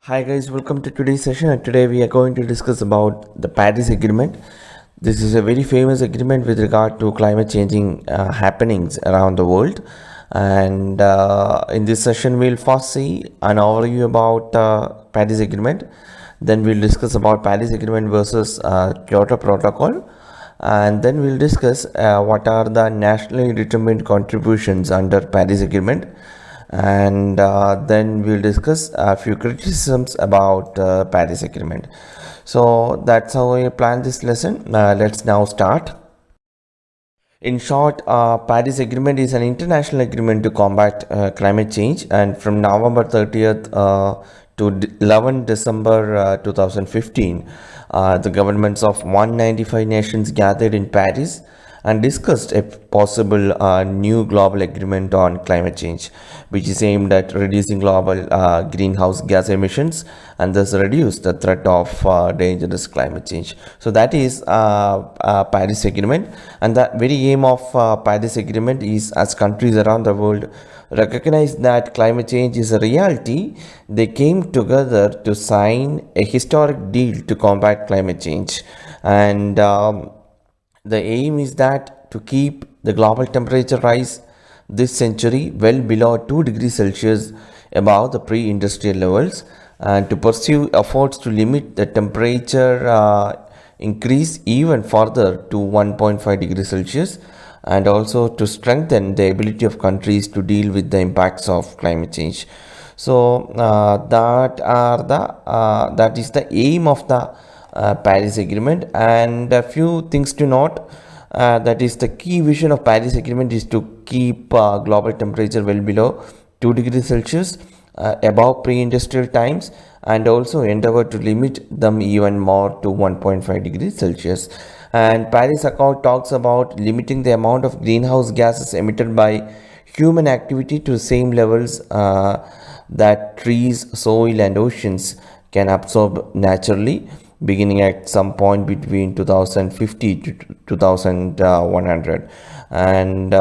Hi guys, welcome to today's session. And today we are going to discuss about the Paris Agreement. This is a very famous agreement with regard to climate changing happenings around the world. And in this session, we'll first see an overview about Paris Agreement. Then we'll discuss about Paris Agreement versus Kyoto Protocol. And then we'll discuss what are the nationally determined contributions under Paris Agreement, and then we'll discuss a few criticisms about Paris Agreement. So that's how I plan this lesson. Let's now start. In short, Paris Agreement is an international agreement to combat climate change, and from November 30th to 11 December 2015, the governments of 195 nations gathered in Paris and discussed a possible new global agreement on climate change, which is aimed at reducing global greenhouse gas emissions and thus reduce the threat of dangerous climate change. So that is Paris Agreement, and the very aim of Paris Agreement is, as countries around the world recognize that climate change is a reality, they came together to sign a historic deal to combat climate change. And the aim is that to keep the global temperature rise this century well below 2 degrees Celsius above the pre-industrial levels, and to pursue efforts to limit the temperature increase even further to 1.5 degrees Celsius, and also to strengthen the ability of countries to deal with the impacts of climate change. So that is the aim of the Paris Agreement. And a few things to note. That is, the key vision of Paris Agreement is to keep global temperature well below 2 degrees Celsius above pre-industrial times, and also endeavor to limit them even more to 1.5 degrees Celsius. And Paris Accord talks about limiting the amount of greenhouse gases emitted by human activity to the same levels that trees, soil and oceans can absorb naturally, beginning at some point between 2050 to 2100. And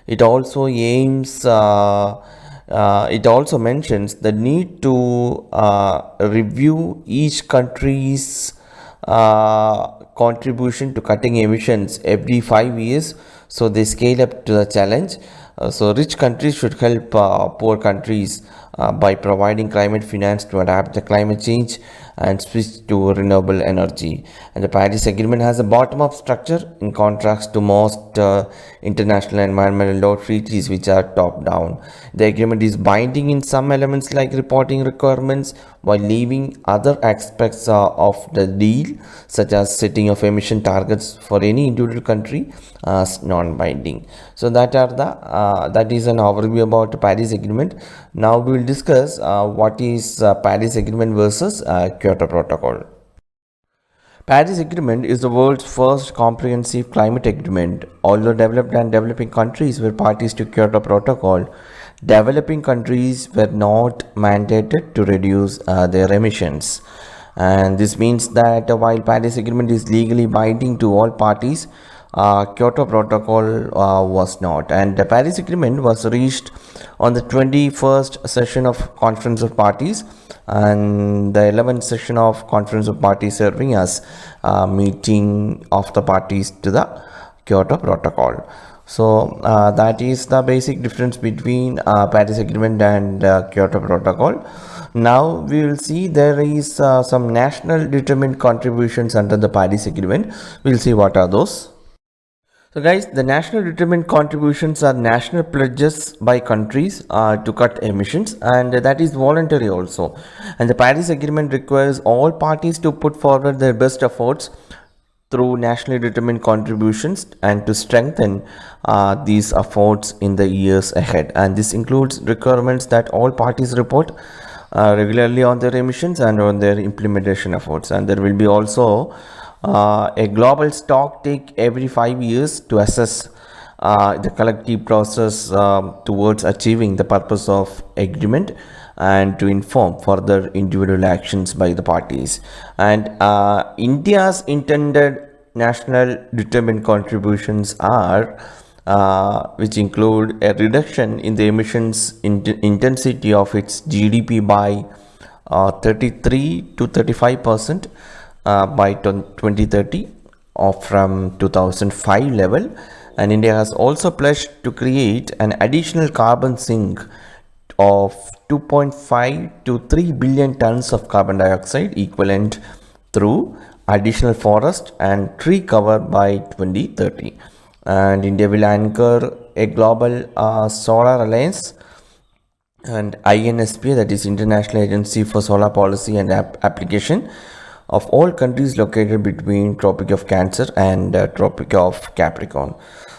it also aims it also mentions the need to review each country's contribution to cutting emissions every 5 years, so they scale up to the challenge. So rich countries should help poor countries by providing climate finance to adapt the climate change and switch to renewable energy. And the Paris Agreement has a bottom-up structure in contrast to most international environmental law treaties, which are top-down. The agreement is binding in some elements like reporting requirements, while leaving other aspects of the deal, such as setting of emission targets for any individual country, as non-binding. So that is an overview about the Paris Agreement. Now we will discuss what is Paris Agreement versus Kyoto Protocol. Paris Agreement is the world's first comprehensive climate agreement. Although developed and developing countries were parties to Kyoto Protocol, developing countries were not mandated to reduce their emissions. And this means that while Paris Agreement is legally binding to all parties, Kyoto Protocol was not. And the Paris Agreement was reached on the 21st session of Conference of Parties, and the 11th session of Conference of Parties serving as meeting of the parties to the Kyoto Protocol. So that is the basic difference between Paris Agreement and Kyoto Protocol. Now we will see there is some national determined contributions under the Paris Agreement. We'll see what are those. So guys, the national determined contributions are national pledges by countries to cut emissions, and that is voluntary also. And the Paris Agreement requires all parties to put forward their best efforts through nationally determined contributions and to strengthen these efforts in the years ahead. And this includes requirements that all parties report regularly on their emissions and on their implementation efforts. And there will be also a global stock take every 5 years to assess the collective process towards achieving the purpose of agreement and to inform further individual actions by the parties. And India's intended national determined contributions are which include a reduction in the emissions intensity of its GDP by 33 to 35% by 2030 from 2005 level. And India has also pledged to create an additional carbon sink of 2.5 to 3 billion tons of carbon dioxide equivalent through additional forest and tree cover by 2030. And India will anchor a global solar alliance and INSP, that is International Agency for Solar Policy and Application, of all countries located between Tropic of Cancer and Tropic of Capricorn.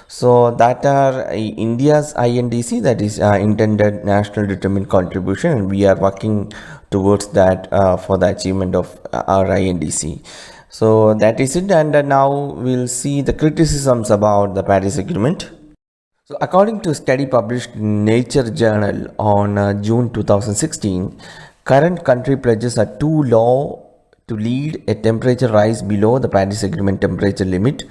So that are India's INDC, that is intended national determined contribution, and we are working towards that for the achievement of our INDC. So that is it, and now we'll see the criticisms about the Paris Agreement. So according to a study published in Nature Journal on June 2016, current country pledges are too low to lead a temperature rise below the Paris Agreement temperature limit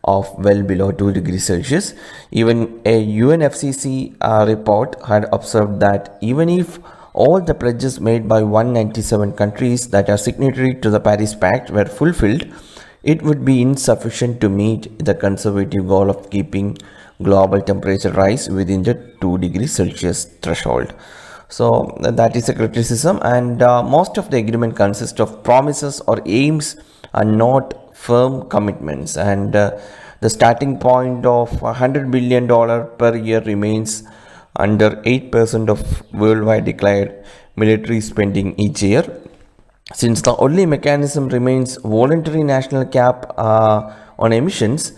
of well below 2 degrees Celsius. Even a UNFCCC report had observed that even if all the pledges made by 197 countries that are signatory to the Paris Pact were fulfilled, it would be insufficient to meet the conservative goal of keeping global temperature rise within the 2 degrees Celsius threshold. So that is a criticism, and most of the agreement consists of promises or aims and not firm commitments, and the starting point of $100 billion per year remains under 8% of worldwide declared military spending each year. Since the only mechanism remains voluntary national cap on emissions,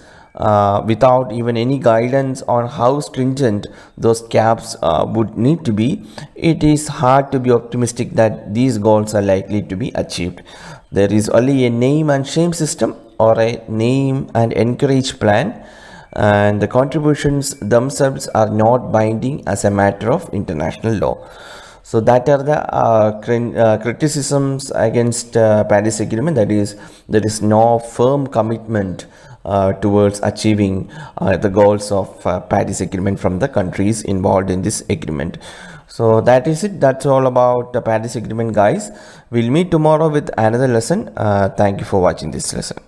without even any guidance on how stringent those caps would need to be, it is hard to be optimistic that these goals are likely to be achieved. There is only a name and shame system or a name and encourage plan, and the contributions themselves are not binding as a matter of international law. So that are the criticisms against Paris Agreement. That is, there is no firm commitment towards achieving the goals of Paris Agreement from the countries involved in this agreement. So that is it. That's all about the Paris Agreement, guys. We'll meet tomorrow with another lesson. Thank you for watching this lesson.